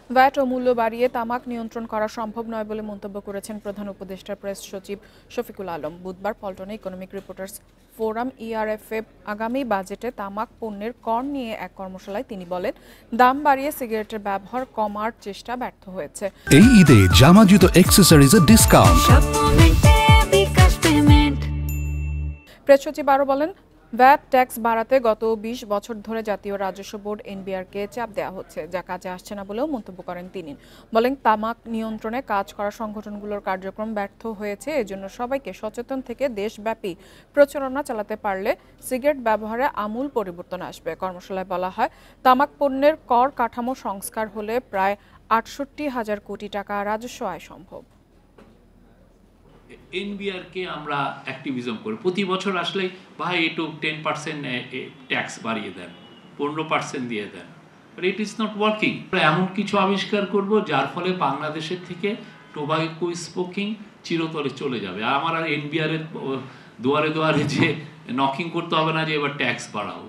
VAT ও মূল্য বাড়িয়ে তামাক নিয়ন্ত্রণ করা সম্ভব নয় বলে মন্তব্য করেছেন প্রধান উপদেষ্টার প্রেস সচিব শফিকুল আলম। বুধবার পল্টনে ইকোনমিক রিপোর্টার্স ফোরাম ইআরএফে আগামী বাজেটে তামাক পণ্যের কর নিয়ে এক কর্মশালায় তিনি বলেন, দাম বাড়িয়ে সিগারেটের ব্যবহার কমার চেষ্টা ব্যর্থ হয়েছে। এই ঈদে জামা জুতো অ্যাক্সেসরিজের ডিসকাউন্ট। প্রেস সচিব আরও বলেন, ভ্যাট ট্যাক্স বাড়াতে গত ২০ বছর ধরে জাতীয় রাজস্ব বোর্ড এনবিআরকে চাপ দেওয়া হচ্ছে, যা কাজে আসছে না বলেও মন্তব্য করেন তিনি। বলেন, তামাক নিয়ন্ত্রণে কাজ করা সংগঠনগুলোর কার্যক্রম ব্যর্থ হয়েছে, এজন্য সবাইকে সচেতন থেকে দেশব্যাপী প্রচারণা চালাতে পারলে সিগারেট ব্যবহারে আমূল পরিবর্তন আসবে। কর্মশালায় বলা হয়, তামাক পণ্যের কর কাঠামো সংস্কার হলে প্রায় ৬৮,০০০ কোটি টাকা রাজস্ব আয় সম্ভব। এনবিআরকে আমরা অ্যাক্টিভিজম করি, প্রতি বছর আসলে ভাই একটু 10% ট্যাক্স বাড়িয়ে দেন, 15% দিয়ে দেন, but it is not working. এমন কিছু আবিষ্কার করব যার ফলে বাংলাদেশের থেকে টোবাকো স্মোকিং চিরতরে চলে যাবে। আমার আর এনবিআর এর দুয়ারে দুয়ারে যে নকিং করতে হবে না যে এবার ট্যাক্স বাড়াও।